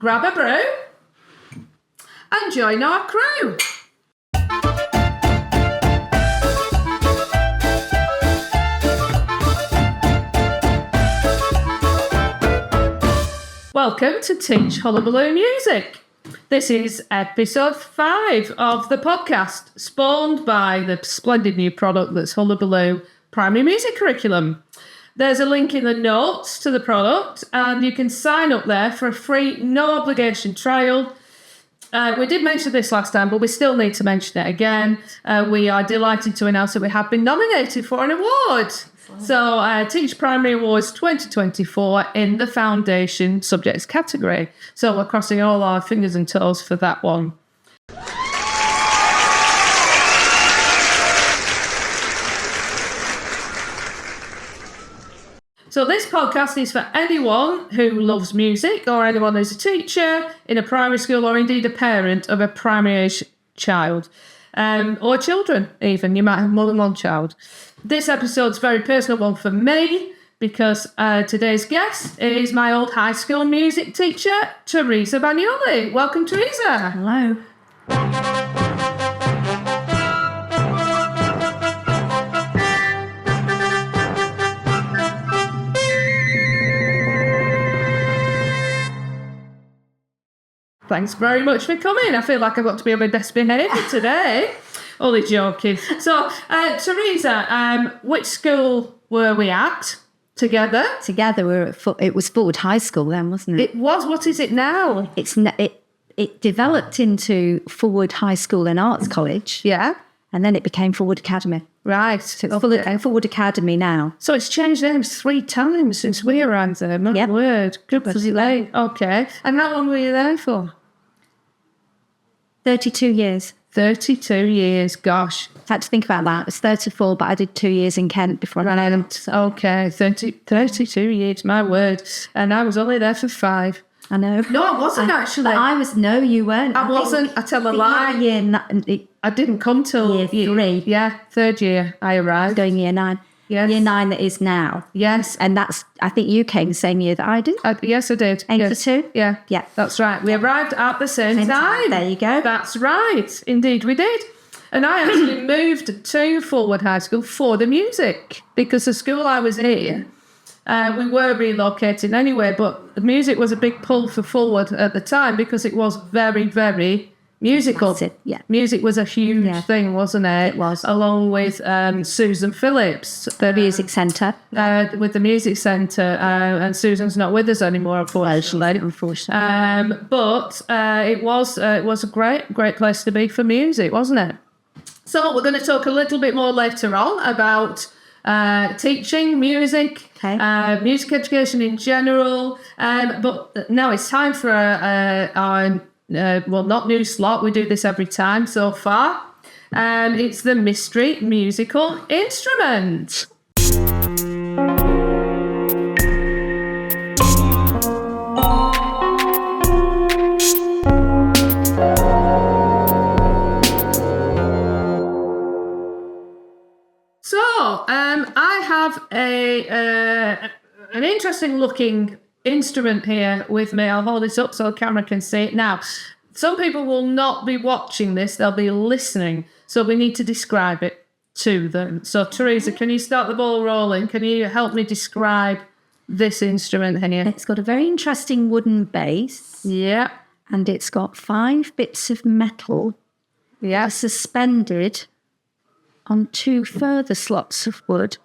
grab a brew, and join our crew. Welcome to Teach Hullabaloo Music. This is episode 5 of the podcast, spawned by the splendid new product that's Hullabaloo Primary Music Curriculum. There's a link in the notes to the product, and you can sign up there for a free, no obligation trial. We did mention this last time, but we still need to mention it again. We are delighted to announce that we have been nominated for an award. So, Teach Primary Awards 2024 in the Foundation Subjects category. So we're crossing all our fingers and toes for that one. So this podcast is for anyone who loves music or anyone who's a teacher in a primary school or indeed a parent of a primary age child. Or children even. You might have more than one child. This episode's a very personal one for me because today's guest is my old high school music teacher, Teresa Bagnoli. Welcome, Teresa. Hello. Thanks very much for coming. I feel like I've got to be on my best behaviour today. Only joking. So, Teresa, which school were we at together? Together, we were at it was Forward High School then, wasn't it? It was. What is it now? It developed into Forward High School and Arts College. Yeah. And then it became Forward Academy. Right. So it's Forward Academy now. So it's changed names 3 times since we arrived there. My word. Goodness. Okay. And how long were you there for? 32 years. 32 years, gosh. Had to think about that. It was 34, but I did 2 years in Kent before I ran out. Okay, 32 years, my word. And I was only there for 5. I know. No, I wasn't actually. No, you weren't. I wasn't. I tell a lie. I didn't come till year 3. Yeah, 3rd year I arrived. Going year 9. Yes. Year 9 that is now. Yes. And I think you came the same year that I did. Yes, I did. 8 for 2? Yeah. Yeah. That's right. We arrived at the same time. There you go. That's right. Indeed, we did. And I actually moved to Forward High School for the music because the school I was in, we were relocating anyway, but the music was a big pull for Forward at the time because it was very, very musical. Yeah. Music was a huge thing, wasn't it? It was. Along with Susan Phillips. The Music Centre. With the Music Centre. And Susan's not with us anymore, unfortunately. But it was a great place to be for music, wasn't it? So we're going to talk a little bit more later on about teaching music, music education in general. But now it's time for our not new slot. We do this every time so far. It's the mystery musical instrument. So, I have an interesting looking instrument here with me. I'll hold it up so the camera can see it. Now, some people will not be watching this, they'll be listening. So we need to describe it to them. So, Teresa, can you start the ball rolling? Can you help me describe this instrument here? It's got a very interesting wooden base. Yeah. And it's got 5 bits of metal suspended on 2 further slots of wood.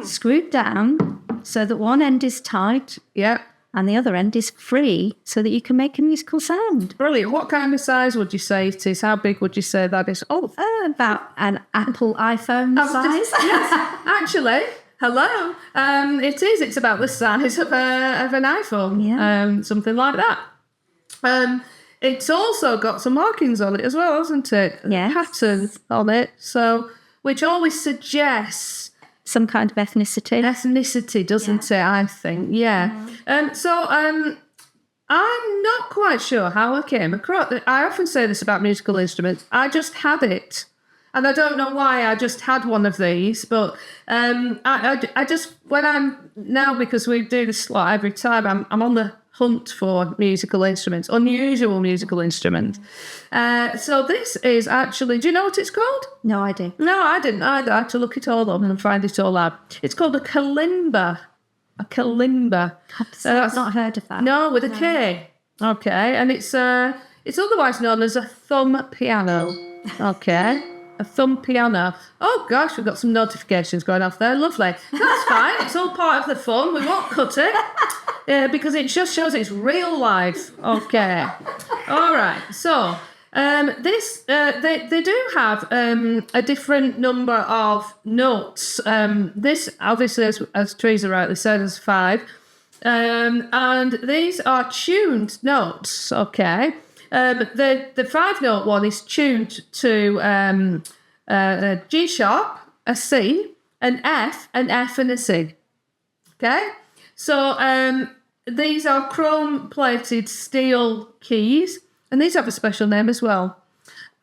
Screwed down so that one end is tight. Yeah. And the other end is free so that you can make a musical sound. Brilliant. What kind of size would you say it is? How big would you say that is? About an Apple iPhone size. Yes, actually. Hello. It is. It's about the size of an iPhone. Yeah. Something like that. It's also got some markings on it as well, hasn't it? Yes. Patterns on it. So, which always suggests some kind of ethnicity. Ethnicity, doesn't it? I think. Yeah. I'm not quite sure how I came across it. I often say this about musical instruments. I just had it. And I don't know why I just had one of these, but I just, when I'm now, because we do this slot every time, I'm on the hunt for musical instruments, unusual musical instruments. So this is actually, do you know what it's called? No idea. No, I didn't either. I had to look it all up and find it all out. It's called a kalimba. A kalimba. I've not heard of that. No, with a K. Okay, and it's otherwise known as a thumb piano. Okay, a thumb piano. Oh gosh, we've got some notifications going off there. Lovely. That's fine. It's all part of the fun. We won't cut it because it just shows it's real life. Okay. All right. So this they do have a different number of notes. This obviously, as Teresa rightly said, is 5. And these are tuned notes, okay? The 5-note one is tuned to a G sharp, a C, an F, and a C, okay? So these are chrome-plated steel keys, and these have a special name as well.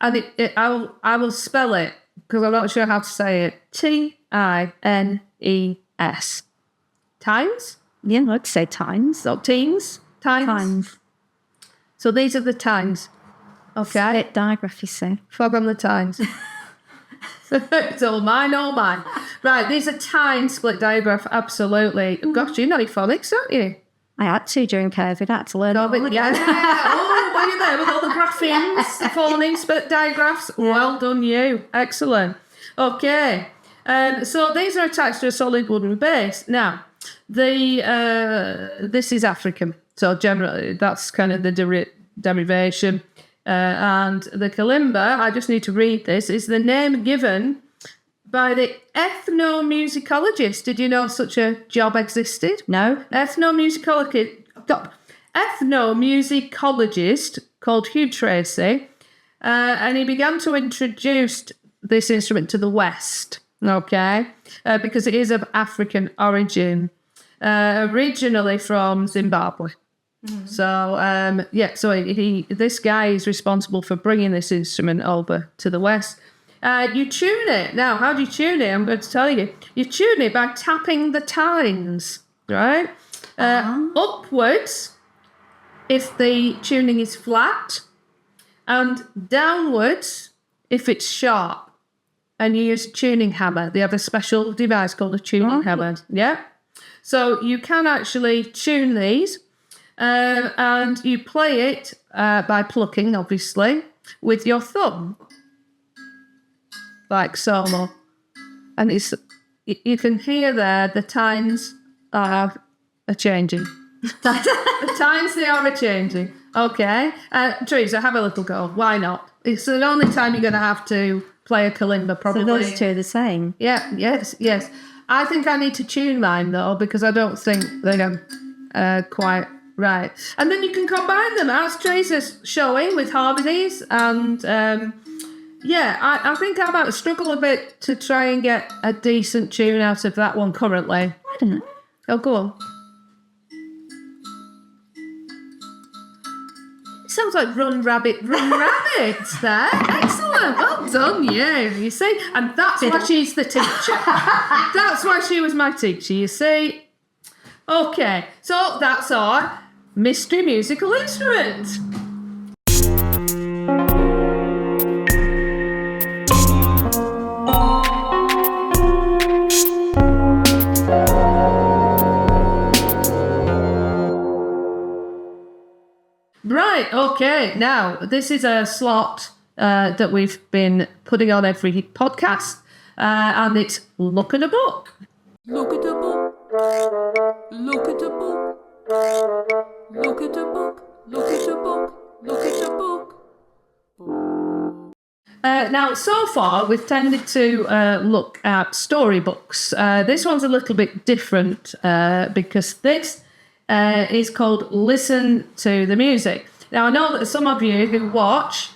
And I will spell it, because I'm not sure how to say it. Tines. Tines? Yeah, I'd say tines. So tines. So these are the tines. Okay. Split digraph, you say. Fog on the tines. It's all mine. Right, these are tine split digraph, absolutely. Gosh, you know phonics, don't you? I had to during COVID. I had to learn. Yeah. Oh, were you there with all the graphemes, phoneme split digraphs? Well done, you. Excellent. Okay. So these are attached to a solid wooden base. Now, this is African, so generally that's kind of the derivation. And the kalimba, I just need to read this, is the name given by the ethnomusicologist. Did you know such a job existed? No. Ethnomusicologist called Hugh Tracy, and he began to introduce this instrument to the West, okay, because it is of African origin. Originally from Zimbabwe. So, this guy is responsible for bringing this instrument over to the West. You tune it. Now, how do you tune it? I'm going to tell you. You tune it by tapping the tines, right? Upwards, if the tuning is flat, and downwards, if it's sharp. And you use a tuning hammer. They have a special device called a tuning hammer. Yeah? So you can actually tune these, and you play it by plucking, obviously, with your thumb, like so. And you can hear there the tines are changing. The tines, they are changing. Okay. Teresa, have a little go. Why not? It's the only time you're going to have to play a kalimba, probably. So those two are the same? Yeah, yes. I think I need to tune mine, though, because I don't think they're quite right. And then you can combine them, as Teresa's showing, with harmonies. And, I think I might struggle a bit to try and get a decent tune out of that one currently. I don't know. Oh, go on. Sounds like Run Rabbit there. Excellent. Well done, you see. And that's why she's the teacher. That's why she was my teacher, you see. Okay, so that's our mystery musical instrument. Right, okay. Now, this is a slot that we've been putting on every podcast, and it's Look at a Book. Look at a book. Look at a book. Look at a book. Look at a book. Look at a book. Now, so far, we've tended to look at storybooks. This one's a little bit different because this is called Listen to the Music. Now, I know that some of you who watch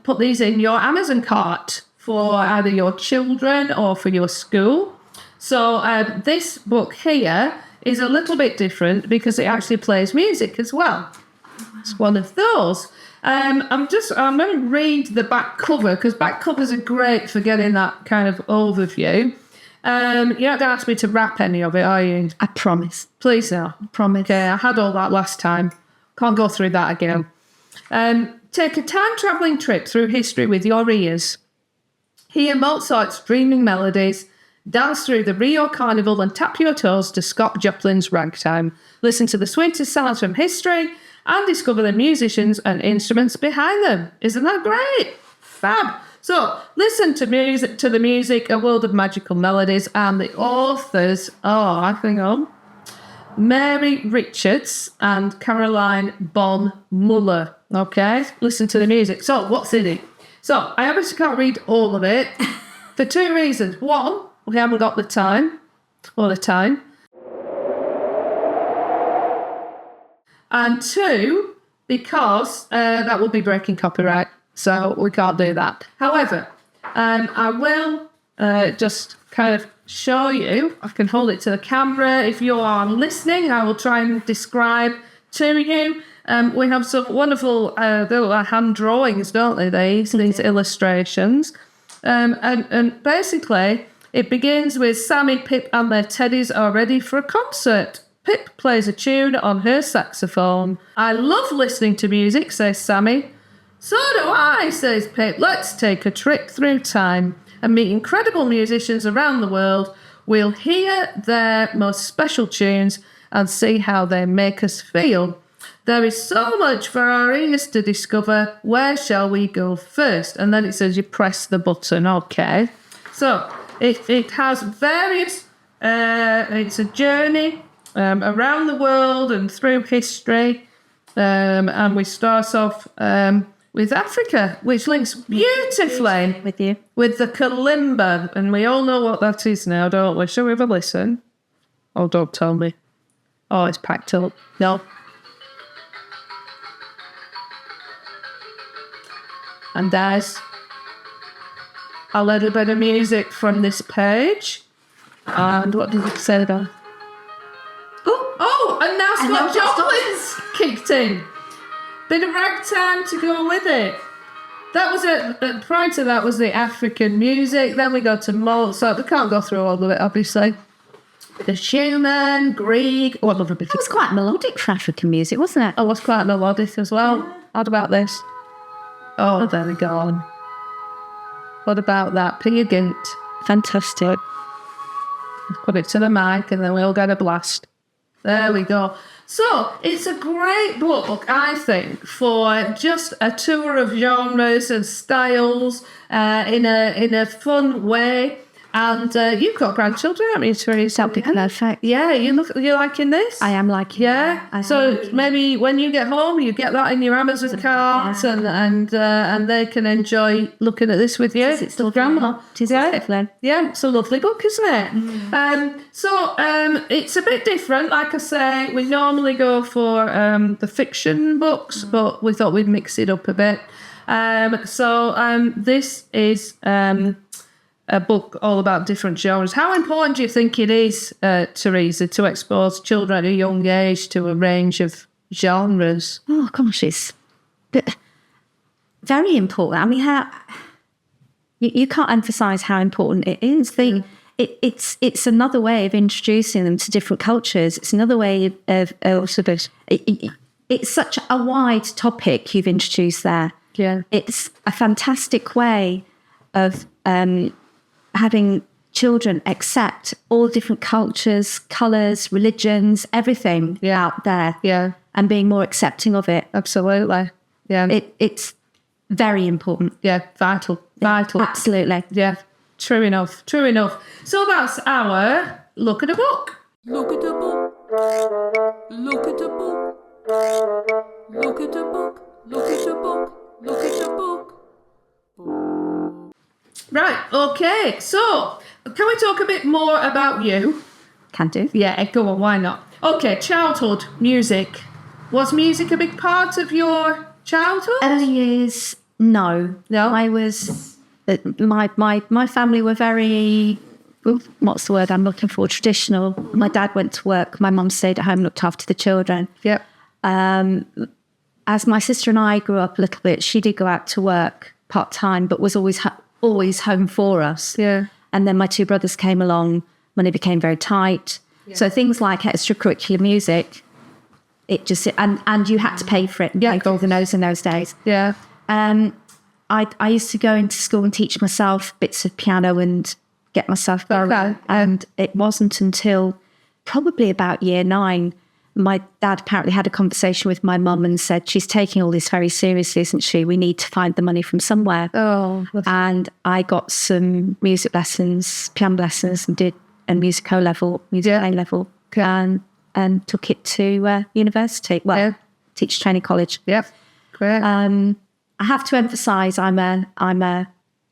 put these in your Amazon cart for either your children or for your school. So this book here is a little bit different because it actually plays music as well. It's one of those. I'm going to read the back cover because back covers are great for getting that kind of overview. You're not going to ask me to rap any of it, are you? I promise. Please no. Promise. Okay, I had all that last time. Can't go through that again. Take a time-travelling trip through history with your ears. Hear Mozart's dreaming melodies, dance through the Rio Carnival and tap your toes to Scott Joplin's ragtime. Listen to the sweetest sounds from history and discover the musicians and instruments behind them. Isn't that great? Fab. So, listen to the music, a world of magical melodies, and the authors are, hang on, Mary Richards and Caroline Bon Muller. Okay, listen to the music. So, what's in it? So, I obviously can't read all of it for two reasons. One, we haven't got the time, all the time. And two, because that would be breaking copyright. So we can't do that. However, I will just kind of show you. I can hold it to the camera. If you are listening, I will try and describe to you. We have some wonderful little hand drawings, don't they? These illustrations. And basically, it begins with Sammy, Pip and their teddies are ready for a concert. Pip plays a tune on her saxophone. I love listening to music, says Sammy. So do I, says Pip. Let's take a trip through time and meet incredible musicians around the world. We'll hear their most special tunes and see how they make us feel. There is so much for our ears to discover. Where shall we go first? And then it says you press the button. Okay. So it has various, it's a journey around the world and through history. And we start off with Africa, which links beautifully with you with the kalimba, and we all know what that is now, don't we? Shall we have a listen? Oh, don't tell me. Oh, it's packed up. No. And there's a little bit of music from this page. And what did it say there? Oh, and now Scott Joplin's kicked in. Bit of ragtime to go with it. That was it. Prior to that was the African music. Then we go to Mozart. We can't go through all of it, obviously. The Schumann, Grieg. Oh, I love a bit. It was quite melodic for African music, wasn't it? Oh, it was quite melodic as well. Yeah. What about this? Oh, there we go. What about that? Peer Gynt. Fantastic. Put it to the mic and then we'll get a blast. There we go. So, it's a great book, I think, for just a tour of genres and styles in a fun way. And you've got grandchildren, haven't you, Teresa? That'd be perfect. Yeah, you're liking this? I am liking it. So maybe when you get home, you get that in your Amazon cart, and they can enjoy looking at this with you. It's still grandma. Yeah, it's a lovely book, isn't it? So it's a bit different. Like I say, we normally go for the fiction books, but we thought we'd mix it up a bit. So this is a book all about different genres. How important do you think it is, Teresa, to expose children at a young age to a range of genres? Oh, gosh, it's very important. I mean, you can't emphasise how important it is. It's another way of introducing them to different cultures. It's another way of it's such a wide topic you've introduced there. Yeah. It's a fantastic way of having children accept all different cultures, colours, religions, everything out there. Yeah. And being more accepting of it. Absolutely. Yeah. It's very important. Yeah, vital. Absolutely. Yeah, true enough. So that's our Look at a Book. Look at a book. Look at a book. Look at a book. Look at a book. Look at a book. Right, okay. So, can we talk a bit more about you? Can do. Yeah, go on, why not? Okay, childhood, music. Was music a big part of your childhood? Early years, no. I was... My family were very... What's the word I'm looking for? Traditional. My dad went to work. My mum stayed at home, looked after the children. Yep. As my sister and I grew up a little bit, she did go out to work part-time, but was always home for us. Yeah. And then my two brothers came along, money became very tight. Yeah. So things like extracurricular music, it just, and you had to pay for it and pay for all the notes in those days. Yeah. I used to go into school and teach myself bits of piano and get myself going. Okay. And it wasn't until probably about year 9, my dad apparently had a conversation with my mum and said, she's taking all this very seriously, isn't she? We need to find the money from somewhere. Oh. And I got some music lessons, piano lessons, and did a music A level, and took it to university. Well, teacher training college. Yep. Great. I have to emphasise I'm a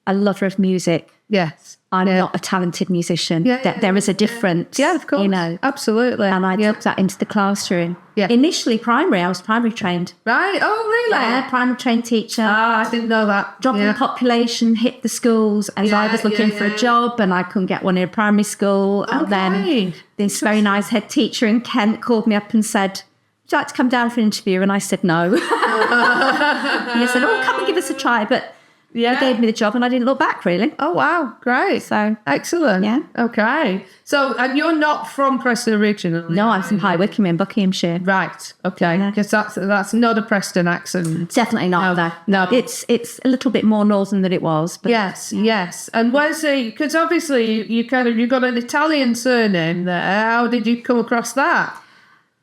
lover of music. Yes. I'm not a talented musician. There is a difference. Yeah, of course. You know. Absolutely. And I took that into the classroom. Yeah. Initially primary, I was primary trained. Right. Oh, really? Yeah, primary trained teacher. Ah, I didn't know that. Dropping population hit the schools as I was looking for a job and I couldn't get one in a primary school. And then this very nice head teacher in Kent called me up and said, would you like to come down for an interview? And I said no. And he said, oh, come and give us a try. But he gave me the job and I didn't look back, really. Oh, wow. Great. So excellent. Yeah. Okay. So, and you're not from Preston originally? No, I'm from High Wycombe in Buckinghamshire. Right. Okay. Because that's not a Preston accent. Definitely not. No. It's a little bit more northern than it was. But Yes. And where's because obviously you got an Italian surname there. How did you come across that?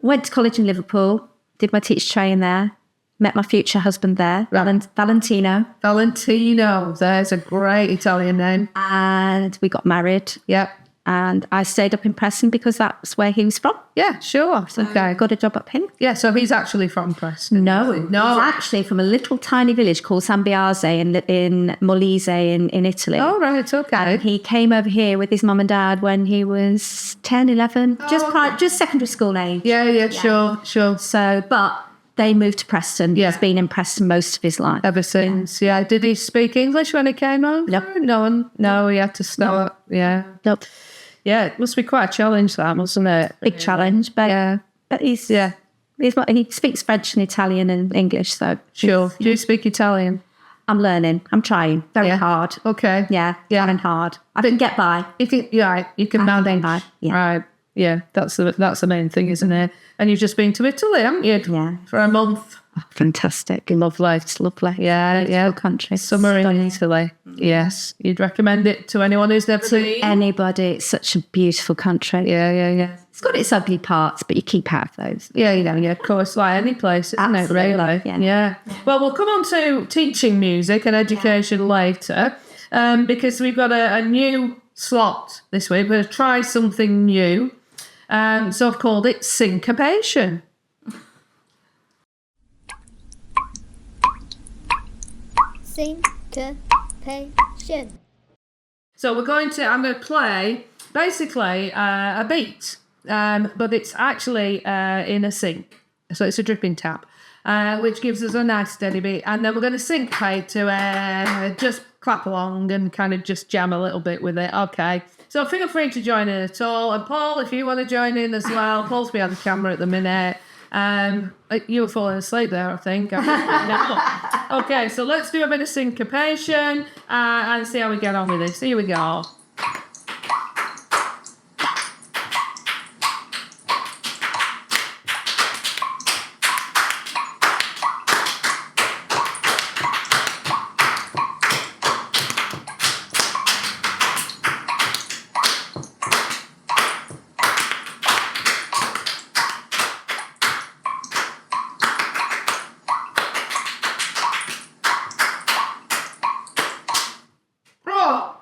Went to college in Liverpool, did my teacher training there, met my future husband there, Valentino. Valentino, there's a great Italian name. And we got married. Yep. And I stayed up in Preston because that's where he was from. Yeah, sure. Okay. I got a job up here. Yeah, so he's actually from Preston. No. He's actually from a little tiny village called San Biase in Molise in Italy. Oh, right, okay. And he came over here with his mum and dad when he was 10, 11, just secondary school age. Yeah, sure. So, but they moved to Preston. Yeah. He's been in Preston most of his life. Ever since, yeah. Did he speak English when he came home? No, he had to start. Yeah. Nope. Yeah, it must be quite a challenge, that, mustn't it? Big challenge, but he speaks French and Italian and English, so sure. Do you speak Italian? I'm learning. I'm trying very hard. Okay. Yeah, trying hard. I can get by. You can manage. Yeah. Right. Yeah, that's the main thing, isn't it? And you've just been to Italy, haven't you? Yeah. For a month. Oh, fantastic. Lovely. It's lovely. Yeah. Country. Summer in Italy. Yes. You'd recommend it to anyone who's never been? Anybody. It's such a beautiful country. Yeah. It's got its ugly parts, but you keep out of those. Yeah, of course, like any place, isn't it, really? Yeah. Well, we'll come on to teaching music and education later, because we've got a new slot this week. We're going to try something new. So I've called it syncopation. Syncopation. So I'm going to play basically a beat, but it's actually in a sync. So it's a dripping tap, which gives us a nice steady beat. And then we're going to syncopate to just clap along and kind of just jam a little bit with it. Okay. So feel free to join in at all. And Paul, if you want to join in as well, Paul's behind the camera at the minute. You were falling asleep there, I think. No. Okay, so let's do a bit of syncopation and see how we get on with this. Here we go.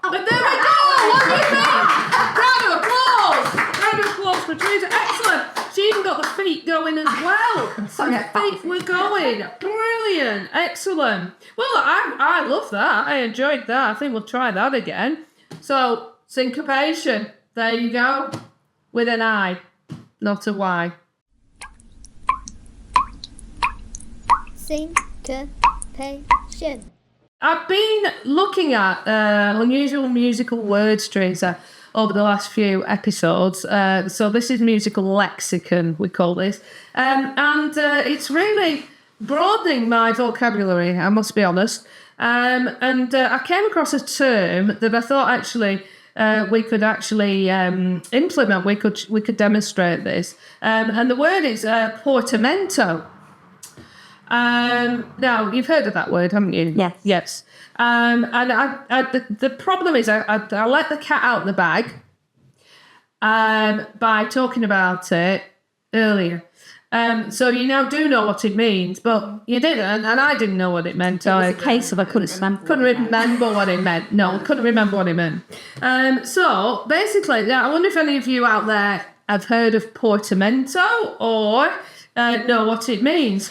But there we go! What do you think? Round of applause for Teresa. Excellent. She even got the feet going as well. So the feet were going. Brilliant. Excellent. Well, I love that. I enjoyed that. I think we'll try that again. So, syncopation. There you go. With an I, not a Y. Syncopation. I've been looking at unusual musical words, Teresa, over the last few episodes. So this is musical lexicon, we call this. And it's really broadening my vocabulary, I must be honest. And I came across a term that I thought actually we could actually implement. We could demonstrate this. And the word is portamento. Now, you've heard of that word, haven't you? Yes. Yes. And the problem is I let the cat out of the bag by talking about it earlier. So you now do know what it means, but you didn't, and I didn't know what it meant. It was a case of I couldn't remember. Couldn't remember what it meant. No, couldn't remember what it meant. So basically, I wonder if any of you out there have heard of portamento or know what it means.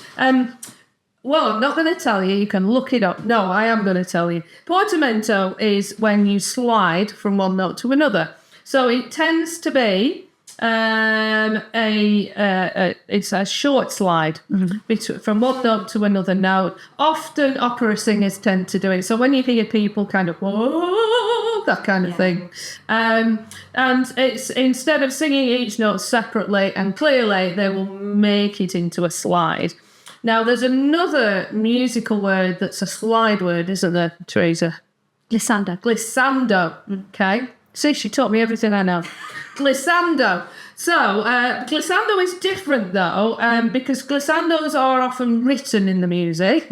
Well, I'm not going to tell you. You can look it up. No, I am going to tell you. Portamento is when you slide from one note to another. So it tends to be it's a short slide from one note to another note. Often opera singers tend to do it. So when you hear people kind of whoa, that kind of thing, and it's instead of singing each note separately and clearly, they will make it into a slide. Now, there's another musical word that's a slide word, isn't there, Teresa? Glissando. Glissando. Okay. See, she taught me everything I know. Glissando. So, glissando is different, though, because glissandos are often written in the music,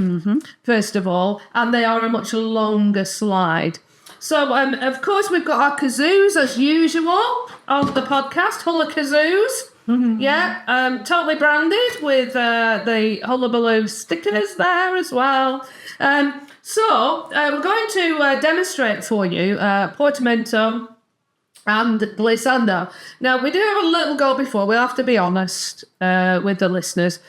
first of all, and they are a much longer slide. So, of course, we've got our kazoos, as usual, on the podcast, Hulla kazoos. Yeah, totally branded with the Hullabaloo stickers there as well. So we're going to demonstrate for you portamento and glissando. Now, we do have a little go before. We have to be honest with the listeners.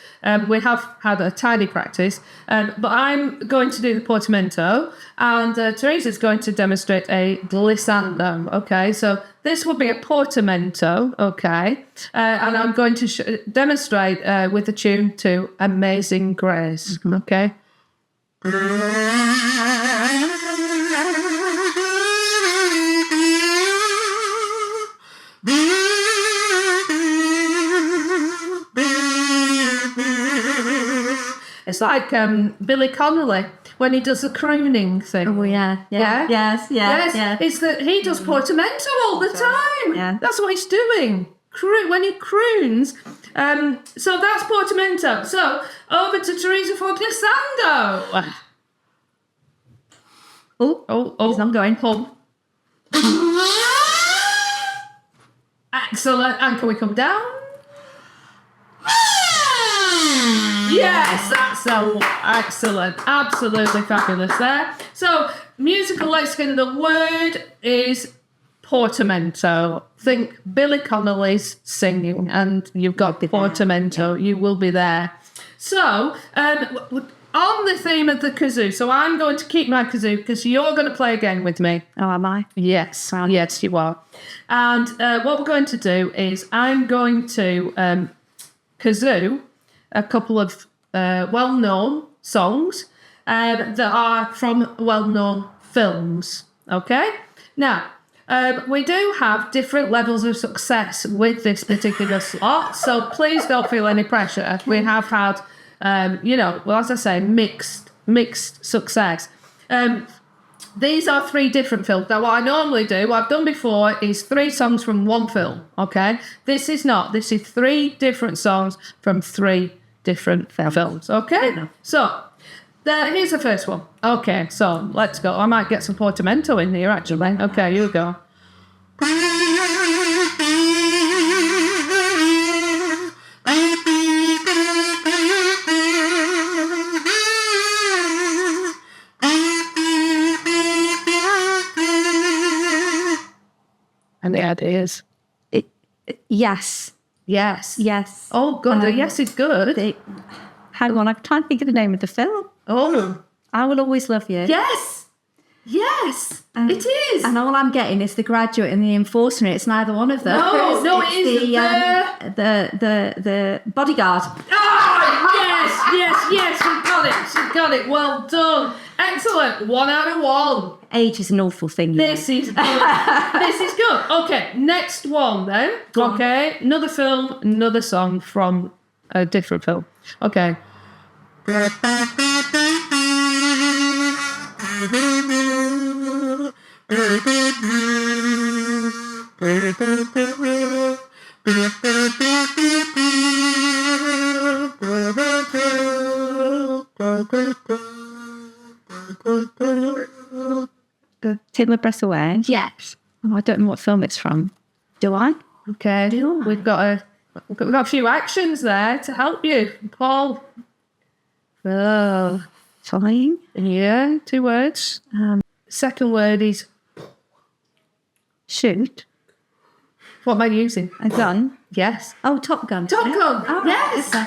We have had a tiny practice, but I'm going to do the portamento, and Teresa's going to demonstrate a glissando. Okay, so this will be a portamento. Okay, and I'm going to demonstrate with the tune to Amazing Grace. Okay. It's like Billy Connolly when he does the crooning thing. Oh, yeah. Yes. It's that he does portamento all the time. Yeah. That's what he's doing. When he croons. So that's portamento. So over to Teresa for glissando. Oh. I'm going home. Excellent. And can we come down? Yes, that's excellent. Absolutely fabulous there. So, musical lexicon, the word is portamento. Think Billy Connolly's singing, and you've got portamento. You will be there. So, on the theme of the kazoo, so I'm going to keep my kazoo because you're going to play again with me. Oh, am I? Yes, yes, you are. And what we're going to do is I'm going to kazoo a couple of well-known songs that are from well-known films. Okay? Now, we do have different levels of success with this particular slot, so please don't feel any pressure. We have had, as I say, mixed success. These are 3 different films. Now, what I normally do, what I've done before, is 3 songs from one film, okay? This is not. This is 3 different songs from 3 different films, okay? So, here's the first one. Okay, so let's go. I might get some portamento in here, actually. Okay, here we go. And the ideas. Yes. Oh, good. Yes is good. Hang on, I'm trying to think of the name of the film. Oh. I Will Always Love You. Yes, it is. And all I'm getting is The Graduate and The Enforcer. It's neither one of them. No, it is the Bodyguard. Oh, yes, she's got it. Well done. Excellent. 1 out of 1. Age is an awful thing. This is good. Okay, next one then. Okay, another film, another song from a different film. Okay. Take My Breath Away. Yes. Oh, I don't know what film it's from. Do I? Okay. We've got a few actions there to help you, Paul. Oh, flying. Yeah, 2 words. Second word is Shoot. what am I using? A gun. Yes. Oh, Top Gun. Top Gun. Oh, Yes. okay.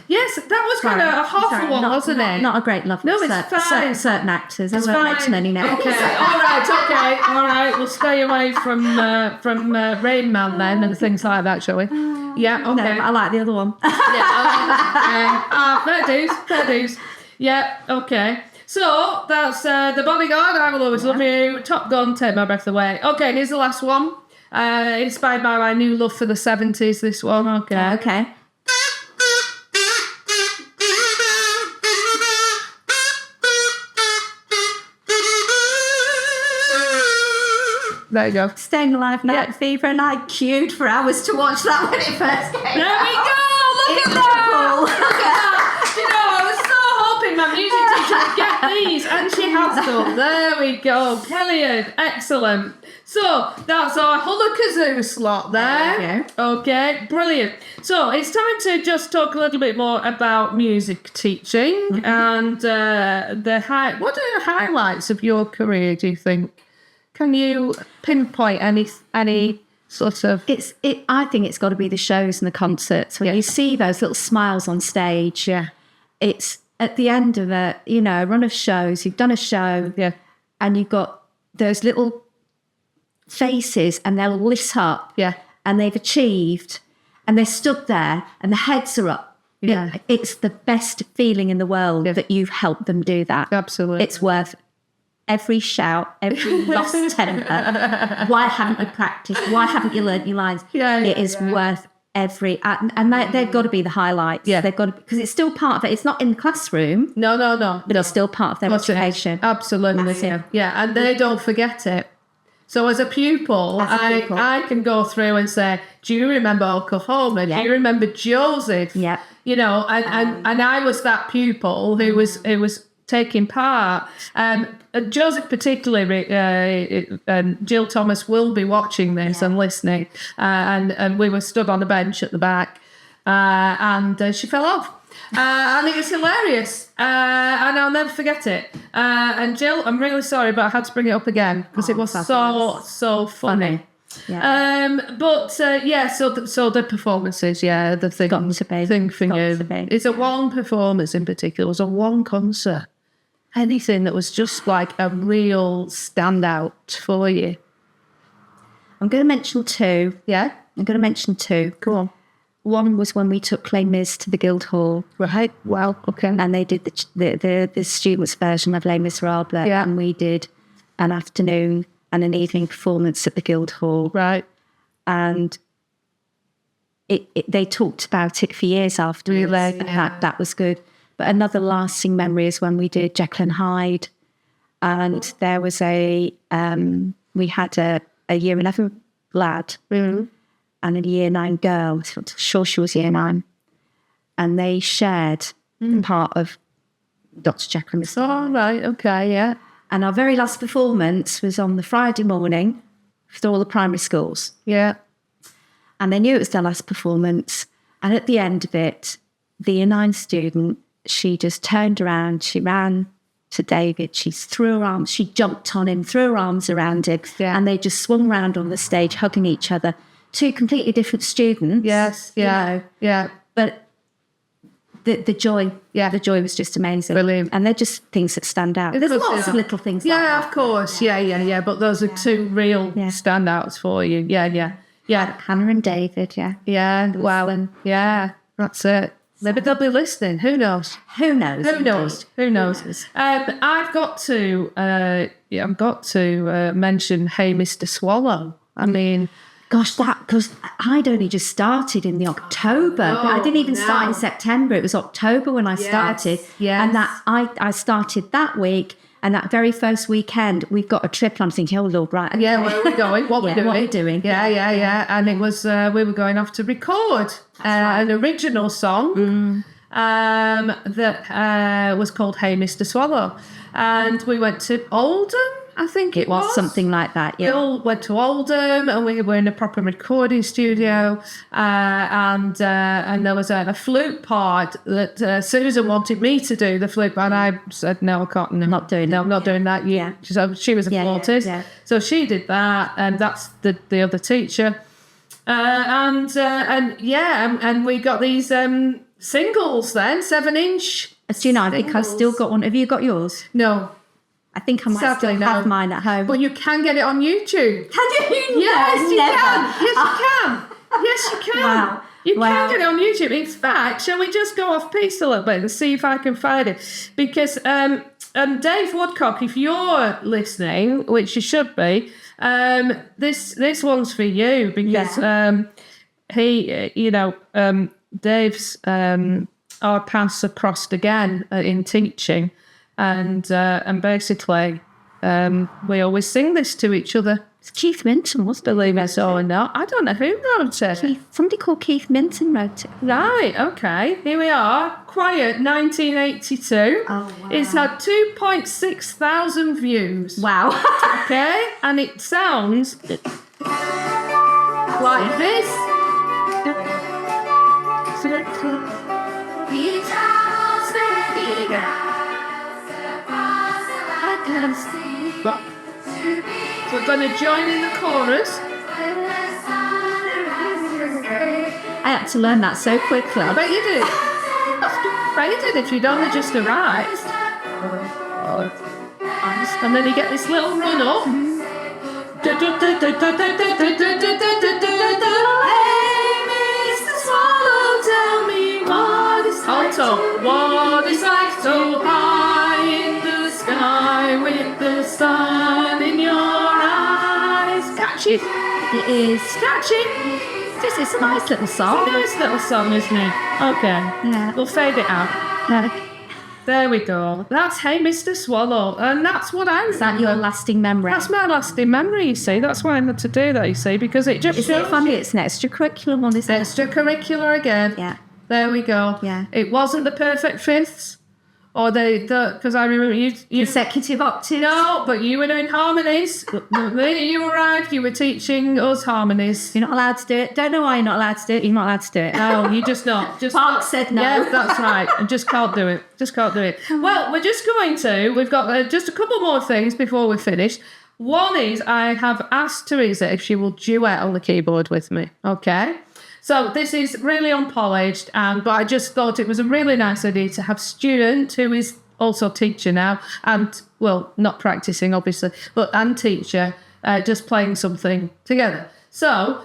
Yes. That was kind of a hard one, wasn't it? Not a great love. No, it's fine. Certain actors. I It's won't fine. mention any names. Okay. All right. We'll stay away from Rain Man then and things like that, shall we? Yeah. No, Okay. I like the other one. Fair dues. Yeah. Okay. So that's The Bodyguard. I Will Always Love You. Top Gun. Take My Breath Away. Okay. Here's the last one. Inspired by my new love for the 70s. This one. Okay. Okay. There you go. Staying Alive, Night Fever, and I queued for hours to watch that when it first came There out. we go. Look at that. You know, I was so hoping my music teacher would get these, and she has done. There we go. Brilliant. Excellent. So that's our Hula Kazoo slot there. There we Okay, brilliant. So it's time to just talk a little bit more about music teaching and what are the highlights of your career, do you think? Can you pinpoint any sort of... I think it's got to be the shows and the concerts when you see those little smiles on stage. Yeah. It's at the end of a run of shows. You've done a show, and you've got those little faces, and they'll lit up, and they've achieved, and they're stood there, and the heads are up. Yeah. It's the best feeling in the world that you've helped them do that. Absolutely. It's worth every shout, every lost temper. Why haven't you practiced? Why haven't you learnt your lines? It is worth every... And they've got to be the highlights. Yeah. They've got to... Because it's still part of it. It's not in the classroom. No. But it's still part of their education. Absolutely. Massive. Yeah, and they don't forget it. So as a pupil, I can go through and say, do you remember Oklahoma? Yeah. Do you remember Joseph? Yeah. You know, and I was that pupil who was taking part. Joseph particularly, and Jill Thomas will be watching this and listening. And we were stood on a bench at the back, and she fell off. And it was hilarious, and I'll never forget it. And Jill, I'm really sorry, but I had to bring it up again because it was so funny. Yeah. So the performances, the thing, Got to be. thing for Got you. to be. It's a one performance in particular. It was a one concert. Anything that was just like a real standout for you. I'm going to mention two. Yeah, I'm going to mention two. go on. One was when we took Les Mis to the Guildhall. Right. Well, okay. And they did the students' version of Les Miserables. Yeah. And we did an afternoon and an evening performance at the Guildhall. Right. And they talked about it for years afterwards. Really? And that was good. But another lasting memory is when we did Jekyll and Hyde. And there was we had a year 11 lad and a year 9 girl. I'm sure she was year 9. And they shared part of Dr. Jekyll and Mr. Hyde. Oh, right. Okay. Yeah. And our very last performance was on the Friday morning for all the primary schools. Yeah. And they knew it was their last performance. And at the end of it, the year 9 student, she just turned around, she ran to David, she jumped on him, threw her arms around him, and they just swung around on the stage, hugging each other. 2 completely different students. Yes. Yeah. Yeah. But the joy, the joy was just amazing. Brilliant. And they're just things that stand out. There's lots of little things like Yeah, that. of course. Yeah. But those are 2 real standouts for you. Yeah. Hannah and David, Yeah. Wow. And yeah, that's it. Maybe they'll be listening. Who knows? Who knows? I've got to mention Hey Mr. Swallow. I mean, Gosh, because I'd only just started in the October. I didn't even start in September. It was October when I started. yes. And that I started that week. And that very first weekend, we've got a trip. And I'm thinking, oh, Lord, right. Okay. yeah, where are we going? What we're doing? Yeah. Yeah. And it was we were going off to record an original song. that was called Hey Mr. Swallow. And we went to Oldham, I think it was. Something like that, We yeah. all went to Oldham, and we were in a proper recording studio, and there was a flute part that Susan wanted me to do the flute, and I said no, I can't. No, Not doing no, it. I'm not doing that. Yeah. So she was a flautist, yeah. so she did that, and that's the other teacher, and we got these singles then, 7-inch. Do you know, I think I've still got one. Have you got yours? No. I think I might Sadly, still no. have mine at home. But you can get it on YouTube. Can you? Yes, you Never. can. Yes, you can. Yes, you can. Wow. You Wow. can get it on YouTube. In fact, shall we just go off piece a little bit and see if I can find it? Because Dave Woodcock, if you're listening, which you should be, this one's for you because Dave's our paths have crossed again in teaching, and basically we always sing this to each other. It's Keith Minton, wasn't it? Believe it or not, I don't know who wrote it. Somebody called Keith Minton wrote it. Right, okay, here we are. Quiet, 1982. Oh, wow. It's had 2.6 thousand views. Wow. Okay, and it sounds like this. So we're going to join in the chorus. I had to learn that so quickly. I bet you did. I bet you did if you'd only just arrived. And then you get this little run up. Hey, Mr. Swallow, tell me what is like so high in the sky with the sun in your eyes. Catchy. It is. Catchy. This is a nice little song. Nice little song, isn't it? Okay. Yeah. We'll fade it out. No. There we go. That's Hey Mr. Swallow. And that's what I Is that your lasting memory? That's my lasting memory, you see. That's why I had to do that, you see, because it just Isn't it funny? It's an extracurricular one, isn't it? Extracurricular again. Yeah. There we go. Yeah. It wasn't the perfect fifths, or because I remember you. Consecutive octaves. No, but you were doing harmonies. The minute you arrived, you were teaching us harmonies. You're not allowed to do it. Don't know why you're not allowed to do it. You're not allowed to do it. No, you just not. Just Park said no. Yeah, that's right. I just can't do it. Just can't do it. Well, we're just going to. We've got just a couple more things before we finish. One is I have asked Teresa if she will duet on the keyboard with me. Okay. So this is really unpolished, but I just thought it was a really nice idea to have Stuart, who is also teacher now, and, well, not practising, obviously, and teacher, just playing something together. So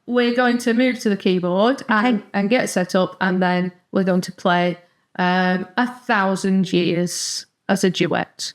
we're going to move to the keyboard and get set up, and then we're going to play 1,000 Years as a duet.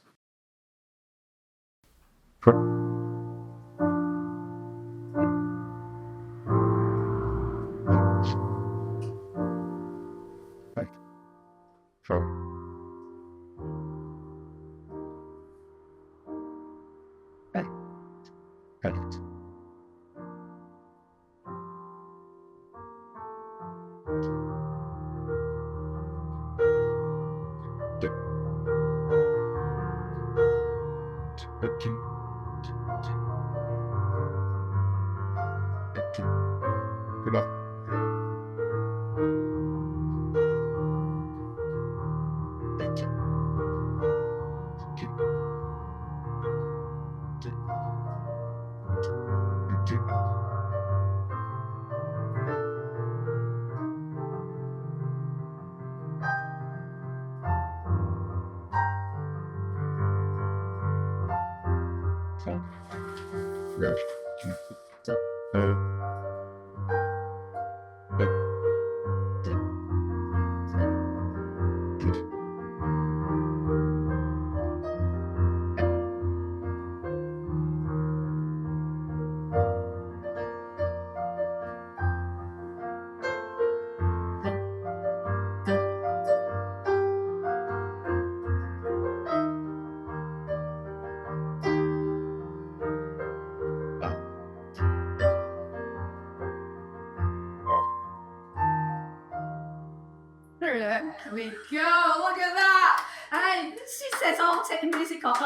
There we go. Look at that. Hey, she says, "Oh, take the music off."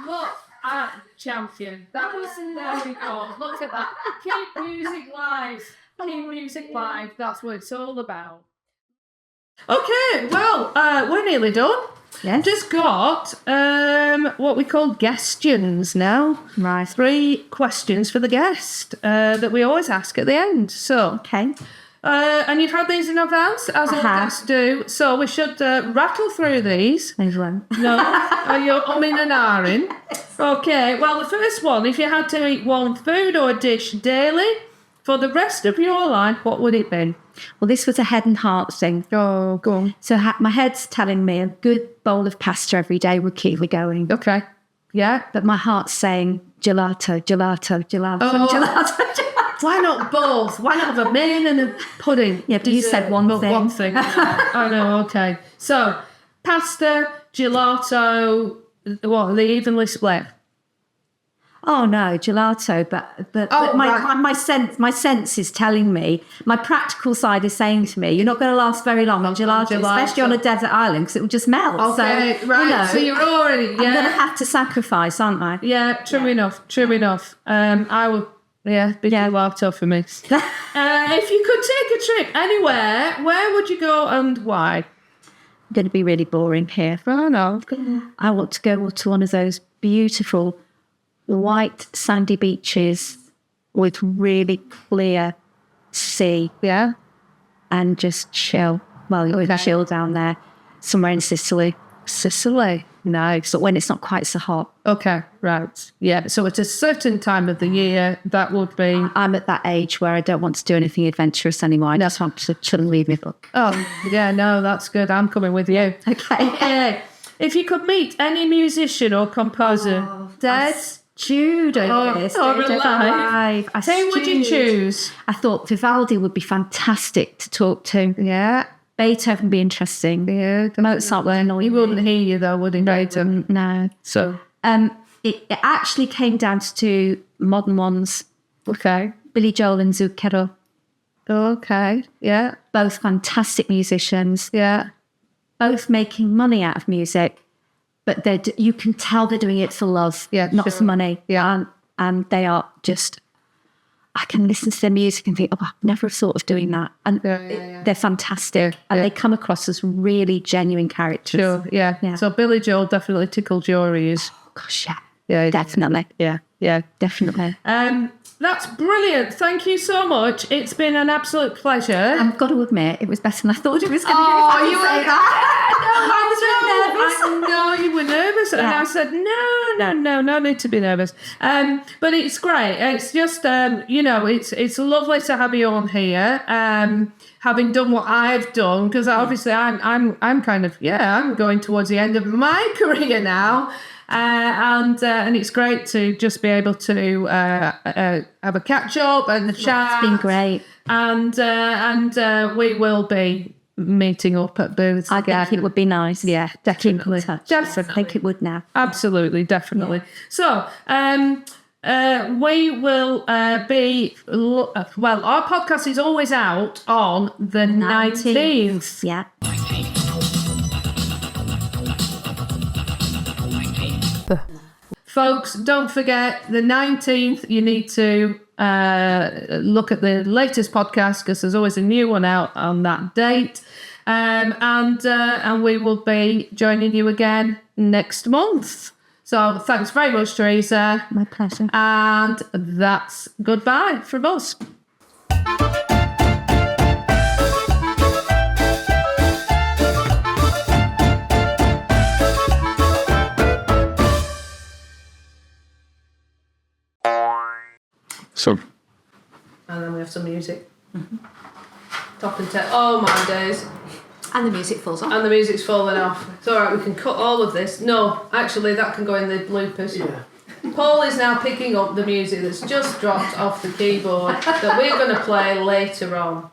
Look at champion. That was there we go. Look at that. Keep music live. Keep music live. That's what it's all about. Okay, well, we're nearly done. Yes. Just got what we call guestions now. Right. 3 questions for the guest that we always ask at the end. So, Okay. and you've had these in advance, as all have. guests do. So we should rattle through these. There's one. No, you're umming and ahhing. Okay, well, the first one, if you had to eat one food or dish daily for the rest of your life, what would it be? Well, this was a head and heart thing. Oh, go on. So my head's telling me a good bowl of pasta every day would keep me going. Okay. Yeah. But my heart's saying gelato, gelato, gelato, Oh. gelato. Why not both? Why not have a main and a pudding? Yeah, but you said one thing. One thing. I know, okay. So, pasta, gelato, what, are they evenly split? Oh no, gelato. But Oh, my right. my sense is telling me, my practical side is saying to me, you're not going to last very long on gelato, especially on a desert island, because it will just melt. Okay, so, right. You know, So you're already, I'm going to have to sacrifice, aren't I? Yeah, true enough. I would, be gelato for me. If you could take a trip anywhere, where would you go and why? I'm going to be really boring here. Oh, no. I want to go to one of those beautiful white sandy beaches with really clear sea. Yeah. And just chill. Well, you can chill down there, somewhere in Sicily. Sicily. Nice. But when it's not quite so hot. Okay, right. Yeah, so at a certain time of the year, that would be... I'm at that age where I don't want to do anything adventurous anymore. I just want to chill and read my book. Oh, yeah, no, that's good. I'm coming with you. Okay. If you could meet any musician or composer, dead... Jude over this. Alive. Who would you choose? I thought Vivaldi would be fantastic to talk to. Yeah. Beethoven would be interesting. Yeah. Mozart will annoy He wouldn't hear you though, would he? Beethoven. No. So. It actually came down to 2 modern ones. Okay. Billy Joel and Zucchero. Okay. Yeah. Both fantastic musicians. Yeah. Both making money out of music. But you can tell they're doing it for love, not for money. Yeah. And they are just, I can listen to their music and think, oh, I've never thought of doing that. And they're fantastic. And they come across as really genuine characters. Sure, yeah. So Billy Joel definitely tickled your ears. Oh, gosh, yeah. Yeah. Definitely. Yeah. Definitely. That's brilliant. Thank you so much. It's been an absolute pleasure. I've got to admit, it was better than I thought it was going to be. Oh, you were I know you were nervous, and I said no need to be nervous. But it's great. It's just it's lovely to have you on here. Having done what I've done, because obviously I'm kind of I'm going towards the end of my career now. And it's great to just be able to have a catch up and chat. It's been great, and we will be meeting up at booths. I think it would be nice. Yeah, definitely. I think it would now. Absolutely, definitely. Yeah. So, we will be. Well, our podcast is always out on the 19th. Yeah. Folks, don't forget the 19th. You need to look at the latest podcast because there's always a new one out on that date. And we will be joining you again next month. So thanks very much, Teresa. My pleasure. And that's goodbye from us. So, and then we have some music. Mm-hmm. Top and tail. Oh my days. And the music falls off. And the music's falling off. It's alright, we can cut all of this. No, actually that can go in the bloopers. Yeah. Paul is now picking up the music that's just dropped off the keyboard that we're going to play later on.